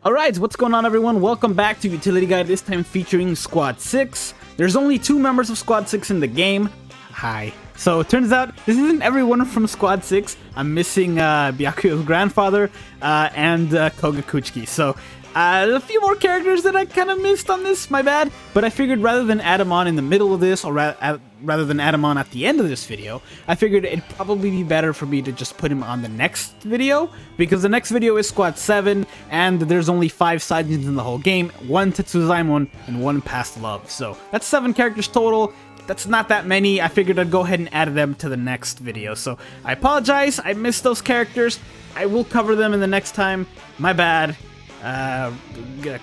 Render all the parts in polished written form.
Alright, what's going on everyone? Welcome back to Utility Guide, this time featuring Squad 6. There's only 2 members of Squad 6 in the game. Hi. So it turns out this isn't everyone from Squad 6. I'm missing Byakuyo's grandfather and Kogakuchiki. So a few more characters that I kind of missed on this, my bad. But I figured rather than add them on in the middle of this, or rather than add them on at the end of this video, I figured it'd probably be better for me to just put him on the next video, because the next video is Squad 7, and there's only 5 Saiyajins in the whole game, 1 Tetsuzaimon, and 1 Past Love. So that's 7 characters total. That's not that many. I figured I'd go ahead and add them to the next video. So I apologize, I missed those characters. I will cover them in the next time. My bad.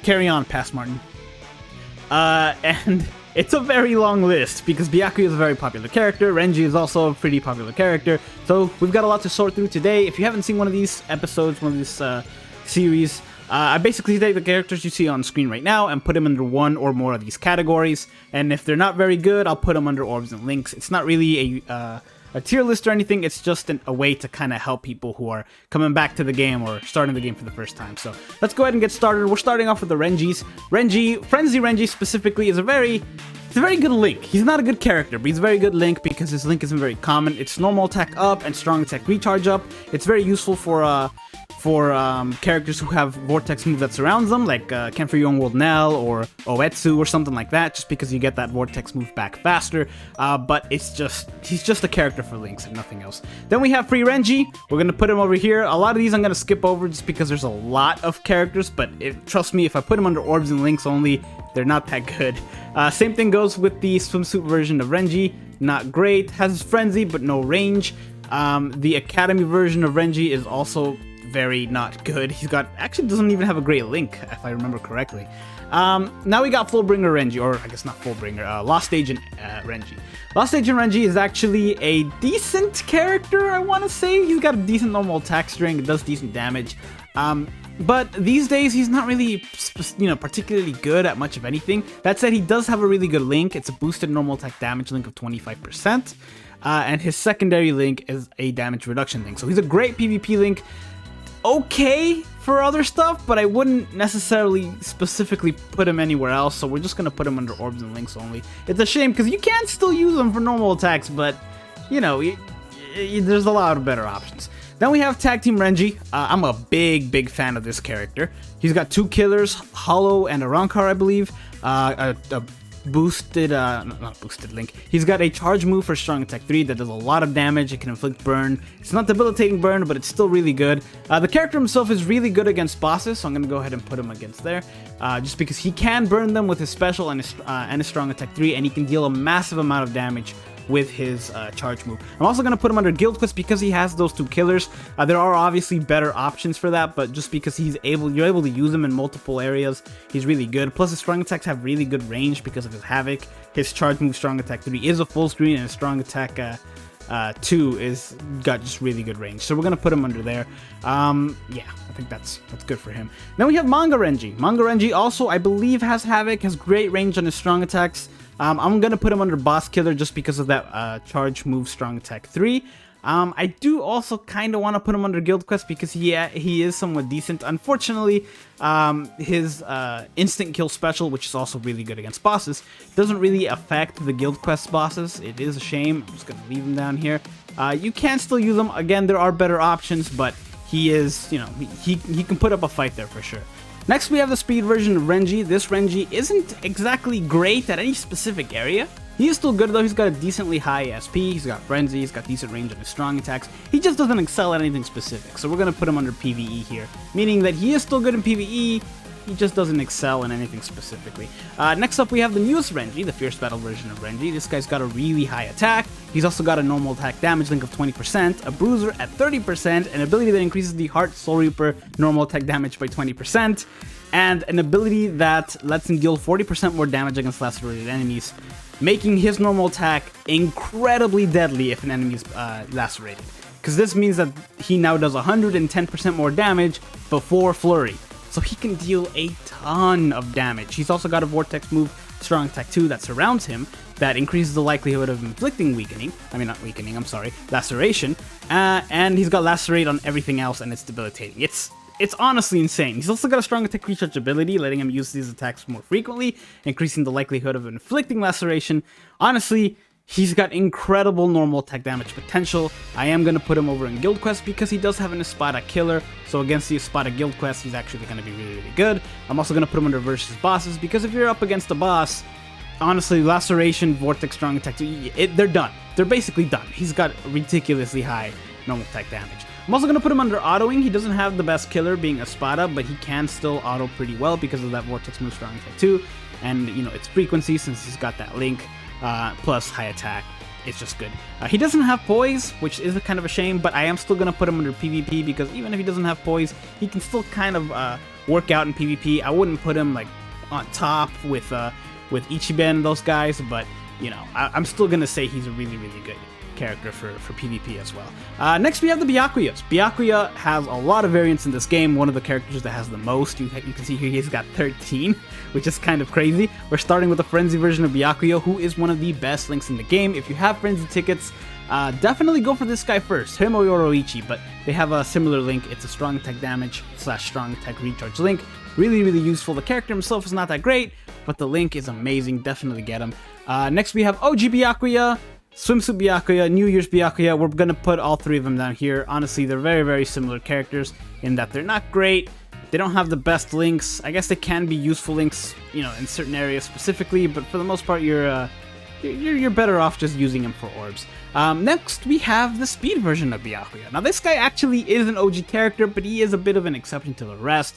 Carry on, Past Martin. And it's a very long list, because Byakuya is a very popular character, Renji is also a pretty popular character, so we've got a lot to sort through today. If you haven't seen one of these episodes, one of this series, I basically take the characters you see on screen right now and put them under one or more of these categories, and if they're not very good, I'll put them under orbs and links. It's not really a tier list or anything, it's just a way to kind of help people who are coming back to the game or starting the game for the first time. So let's go ahead and get started. We're starting off with the Renjis. Frenzy Renji specifically is a very good Link. He's not a good character, but he's a very good Link because his Link isn't very common. It's normal attack up and strong attack recharge up. It's very useful for characters who have vortex move that surrounds them, like Ken for Your Own World Nell or Oetsu or something like that, just because you get that vortex move back faster. But he's just a character for Links and nothing else. Then we have Free Renji. We're gonna put him over here. A lot of these I'm gonna skip over just because there's a lot of characters, but trust me, if I put them under orbs and links only, they're not that good. Same thing goes with the swimsuit version of Renji. Not great. Has frenzy but no range. The Academy version of Renji is also very not good. He's got, actually doesn't even have a great link, if I remember correctly. Now we got Fullbringer Renji, or I guess not Fullbringer, Lost Agent Renji. Lost Agent Renji is actually a decent character, I want to say. He's got a decent normal attack string, it does decent damage. But these days, he's not really, particularly good at much of anything. That said, he does have a really good link. It's a boosted normal attack damage link of 25%. And his secondary link is a damage reduction link. So he's a great PvP link. Okay for other stuff, but I wouldn't necessarily specifically put him anywhere else, so we're just gonna put him under orbs and links only. It's a shame because you can still use them for normal attacks, but there's a lot of better options. Then we have Tag Team Renji. I'm a big fan of this character. He's got 2 killers, Hollow and a Rancor, I believe. A boosted, not boosted link. He's got a charge move for strong attack 3 that does a lot of damage. It can inflict burn. It's not debilitating burn, but it's still really good. The character himself is really good against bosses, so I'm gonna go ahead and put him against there, just because he can burn them with his special and his strong attack 3, and he can deal a massive amount of damage with his charge move. I'm also going to put him under Guild Quest because he has those 2 killers. There are obviously better options for that, but just because you're able to use him in multiple areas, he's really good. Plus his strong attacks have really good range because of his Havoc. His charge move strong attack 3 is a full screen, and his strong attack 2 is got just really good range. So we're going to put him under there. Yeah, I think that's good for him. Then we have Manga Renji. Manga Renji also, I believe, has Havoc, has great range on his strong attacks. I'm gonna put him under Boss Killer just because of that charge move strong attack 3. I do also kind of want to put him under Guild Quest because he is somewhat decent. Unfortunately, his instant kill special, which is also really good against bosses, doesn't really affect the Guild Quest bosses. It is a shame. I'm just gonna leave him down here. You can still use him. Again, there are better options, but he is, he can put up a fight there for sure. Next, we have the speed version of Renji. This Renji isn't exactly great at any specific area. He is still good though. He's got a decently high SP, he's got frenzy, he's got decent range on his strong attacks. He just doesn't excel at anything specific, so we're going to put him under PvE here, meaning that he is still good in PvE, he just doesn't excel in anything specifically. Next up, we have the newest Renji, the Fierce Battle version of Renji. This guy's got a really high attack. He's also got a normal attack damage link of 20%, a bruiser at 30%, an ability that increases the Heart Soul Reaper normal attack damage by 20%, and an ability that lets him deal 40% more damage against lacerated enemies, making his normal attack incredibly deadly if an enemy is lacerated. Because this means that he now does 110% more damage before Flurry. So he can deal a ton of damage. He's also got a Vortex move, Strong Attack 2, that surrounds him, that increases the likelihood of inflicting laceration. And he's got Lacerate on everything else, and it's debilitating. It's it's honestly insane. He's also got a strong attack recharge ability, letting him use these attacks more frequently, increasing the likelihood of inflicting laceration. Honestly, he's got incredible normal attack damage potential. I am going to put him over in Guild Quest because he does have an Espada killer, so against the Espada Guild Quest, he's actually going to be really, really good. I'm also going to put him under versus bosses because if you're up against a boss, honestly, Laceration, Vortex, Strong Attack, they're done. They're basically done. He's got ridiculously high normal attack damage. I'm also going to put him under autoing. He doesn't have the best killer being Espada, but he can still auto pretty well because of that Vortex move, Strong Attack 2, and, you know, its frequency since he's got that link. Plus high attack. It's just good. He doesn't have poise, which is kind of a shame, but I am still going to put him under PvP because even if he doesn't have poise, he can still kind of work out in PvP. I wouldn't put him like on top with Ichiben, those guys, but you know, I'm still going to say he's a really, really good character for PvP as well. Next we have the Biaquious. Byakuya has a lot of variants in this game, one of the characters that has the most. You can see here he's got 13, which is kind of crazy. We're starting with the Frenzy version of Byakuyo, who is one of the best links in the game. If you have Frenzy tickets, definitely go for this guy first, him or Yoroichi, but they have a similar link. It's a strong attack damage / strong attack recharge link. Really, really useful. The character himself is not that great, but the link is amazing. Definitely get him. Next we have OG Byakuya, Swimsuit Byakuya, New Year's Byakuya. We're going to put all three of them down here. Honestly, they're very, very similar characters in that they're not great. They don't have the best links. I guess they can be useful links, you know, in certain areas specifically, but for the most part, you're better off just using them for orbs. Next, we have the speed version of Byakuya. Now, this guy actually is an OG character, but he is a bit of an exception to the rest.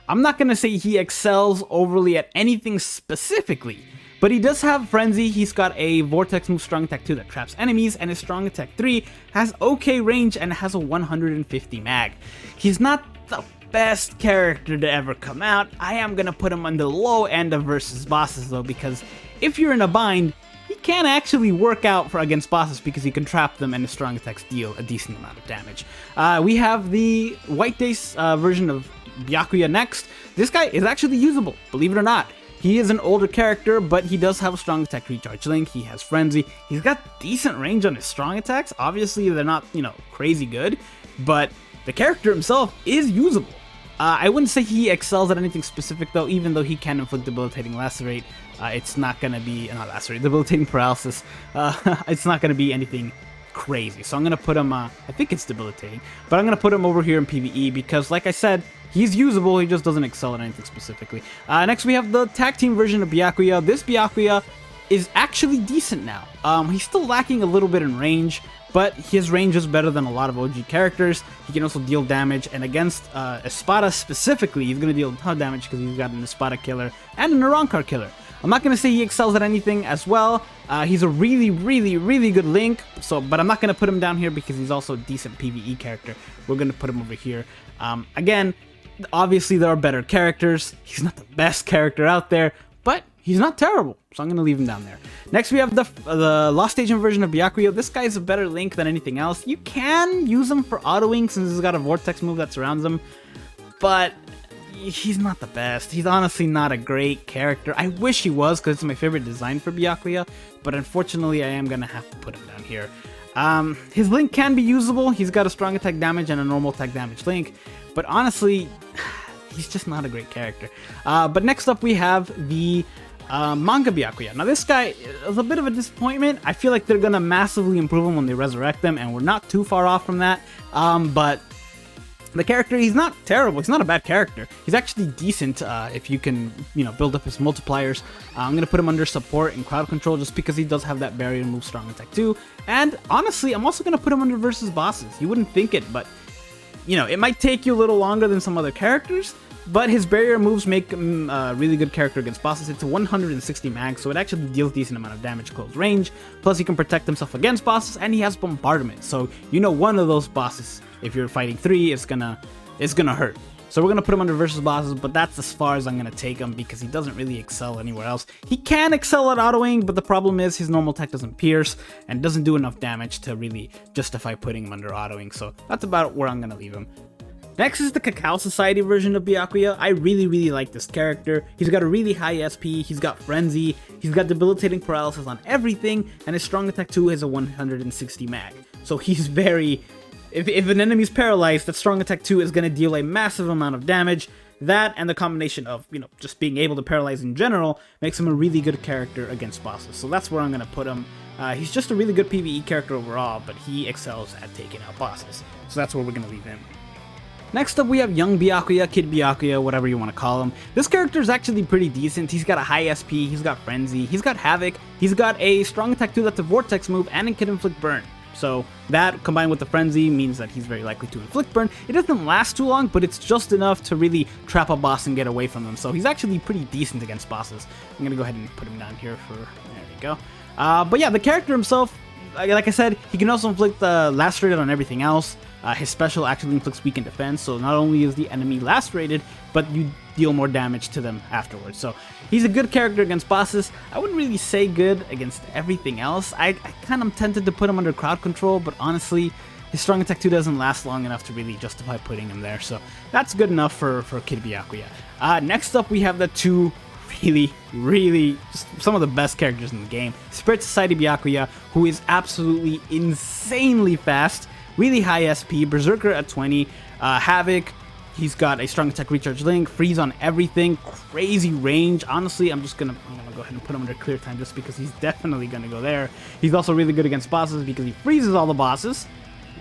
I'm not going to say he excels overly at anything specifically, but he does have Frenzy. He's got a Vortex move, Strong Attack 2 that traps enemies, and his Strong Attack 3 has okay range and has a 150 mag. He's not the best character to ever come out. I am going to put him on the low end of versus bosses though, because if you're in a bind, he can actually work out for against bosses because he can trap them and his strong attacks deal a decent amount of damage. We have the White Days version of Byakuya next. This guy is actually usable, believe it or not. He is an older character, but he does have a strong attack recharge link. He has Frenzy. He's got decent range on his strong attacks. Obviously, they're not, you know, crazy good, but the character himself is usable. I wouldn't say he excels at anything specific though, even though he can inflict debilitating lacerate. It's not gonna be, not lacerate, debilitating paralysis. It's not gonna be anything crazy. So I'm gonna put him, I think it's debilitating, but I'm gonna put him over here in PvE because, like I said, he's usable, he just doesn't excel at anything specifically. Next we have the tag team version of Byakuya. This Byakuya is actually decent now. He's still lacking a little bit in range, but his range is better than a lot of OG characters. He can also deal damage, and against Espada specifically, he's going to deal a ton of damage because he's got an Espada killer and an Arankar killer. I'm not going to say he excels at anything as well. He's a really, really, really good link, but I'm not going to put him down here because he's also a decent PvE character. We're going to put him over here. Again, obviously there are better characters. He's not the best character out there, but he's not terrible, so I'm going to leave him down there. Next, we have the Lost Agent version of Byakuyo. This guy is a better link than anything else. You can use him for autoing since he's got a Vortex move that surrounds him, but he's not the best. He's honestly not a great character. I wish he was because it's my favorite design for Byakuya, but unfortunately, I am going to have to put him down here. His link can be usable. He's got a strong attack damage and a normal attack damage link, but honestly, he's just not a great character. But next up, we have the Mangabyakuya. Now, this guy is a bit of a disappointment. I feel like they're going to massively improve him when they resurrect them, and we're not too far off from that. But the character, he's not terrible. He's not a bad character. He's actually decent if you can, you know, build up his multipliers. I'm going to put him under support and crowd control just because he does have that barrier move, strong attack too. And honestly, I'm also going to put him under versus bosses. You wouldn't think it, but you know, it might take you a little longer than some other characters, but his barrier moves make him a really good character against bosses. It's a 160 mag, so it actually deals a decent amount of damage close range. Plus, he can protect himself against bosses, and he has bombardment. So, you know, one of those bosses, if you're fighting 3, is gonna hurt. So we're gonna put him under versus bosses, but that's as far as I'm gonna take him because he doesn't really excel anywhere else. He can excel at autoing, but the problem is his normal attack doesn't pierce and doesn't do enough damage to really justify putting him under autoing. So that's about where I'm gonna leave him. Next is the Cacao Society version of Byakuya. I really, really like this character. He's got a really high SP, he's got Frenzy, he's got debilitating paralysis on everything, and his strong attack 2 has a 160 mag. So he's very if an enemy's paralyzed, that strong attack 2 is going to deal a massive amount of damage. That and the combination of, you know, just being able to paralyze in general makes him a really good character against bosses. So that's where I'm going to put him. He's just a really good PvE character overall, but he excels at taking out bosses. So that's where we're going to leave him. Next up, we have Young Byakuya, Kid Byakuya, whatever you want to call him. This character is actually pretty decent. He's got a high SP, he's got Frenzy, he's got Havoc, he's got a strong attack 2 that's a Vortex move, and it can inflict burn. So that, combined with the Frenzy, means that he's very likely to inflict burn. It doesn't last too long, but it's just enough to really trap a boss and get away from them. So he's actually pretty decent against bosses. I'm going to go ahead and put him down here for... There we go. But yeah, the character himself, like I said, he can also inflict lacerated on everything else. His special actually inflicts weakened defense, so not only is the enemy lacerated, but you deal more damage to them afterwards. So he's a good character against bosses. I wouldn't really say good against everything else. I kind of tempted to put him under crowd control, but honestly, his strong attack 2 doesn't last long enough to really justify putting him there. So that's good enough for Kid Byakuya. Next up, we have the two really just some of the best characters in the game. Spirit Society Byakuya, who is absolutely insanely fast, really high SP, Berserker at 20, Havoc, he's got a strong attack recharge link, freeze on everything, crazy range. Honestly, I'm gonna go ahead and put him under clear time just because he's definitely gonna go there. He's also really good against bosses because he freezes all the bosses.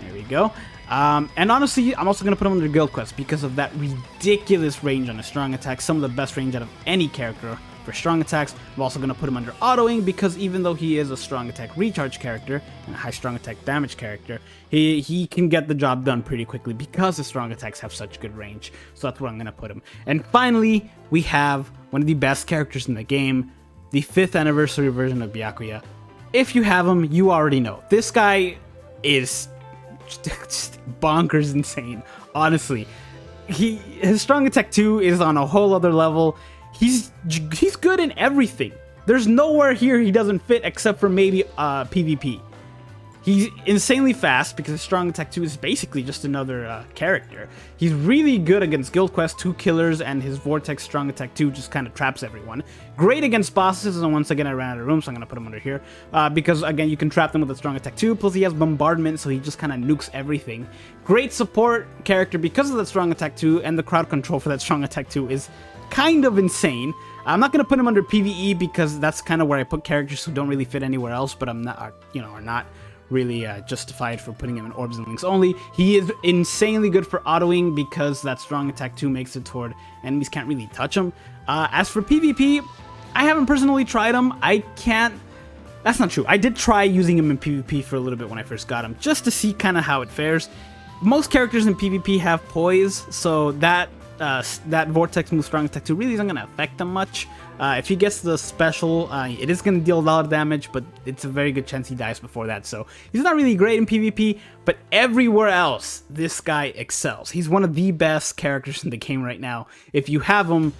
There we go. And honestly, I'm also going to put him under Guild Quest because of that ridiculous range on his strong attacks. Some of the best range out of any character for strong attacks. I'm also going to put him under Autoing because even though he is a strong attack recharge character and a high strong attack damage character, he can get the job done pretty quickly because his strong attacks have such good range. So that's where I'm going to put him. And finally, we have one of the best characters in the game, the 5th anniversary version of Byakuya. If you have him, you already know. This guy is just bonkers insane. Honestly, his strong attack 2 is on a whole other level. He's good in everything. There's nowhere here he doesn't fit except for maybe PvP. He's insanely fast because his strong attack 2 is basically just another character. He's really good against Guild Quest 2 killers, and his Vortex strong attack 2 just kind of traps everyone. Great against bosses, and once again I ran out of room, so I'm going to put him under here. Because again, you can trap them with a strong attack 2, plus he has bombardment, so he just kind of nukes everything. Great support character because of that strong attack 2, and the crowd control for that strong attack 2 is kind of insane. I'm not going to put him under PvE because that's kind of where I put characters who don't really fit anywhere else, but I'm not, are not really justified for putting him in orbs and links only. He is insanely good for autoing because that strong attack 2 makes it toward enemies can't really touch him. As for PvP, I haven't personally tried him. That's not true. I did try using him in PvP for a little bit when I first got him, just to see kind of how it fares. Most characters in PvP have poise, so that Vortex move strong attack 2 really isn't going to affect him much. If he gets the special, it is going to deal a lot of damage, but it's a very good chance he dies before that. So he's not really great in PvP, but everywhere else, this guy excels. He's one of the best characters in the game right now. If you have him,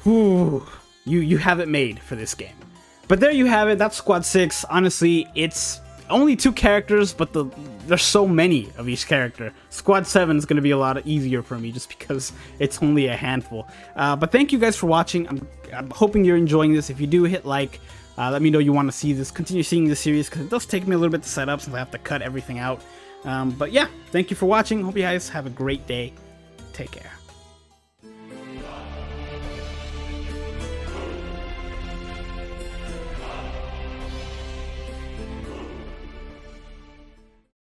you have it made for this game. But there you have it. That's Squad 6. Honestly, it's only 2 characters, but there's so many of each character. Squad 7 is going to be a lot easier for me just because it's only a handful. But thank you guys for watching. I'm hoping you're enjoying this. If you do, hit like. Let me know you want to see this. Continue seeing this series because it does take me a little bit to set up since I have to cut everything out. But yeah, thank you for watching. Hope you guys have a great day. Take care.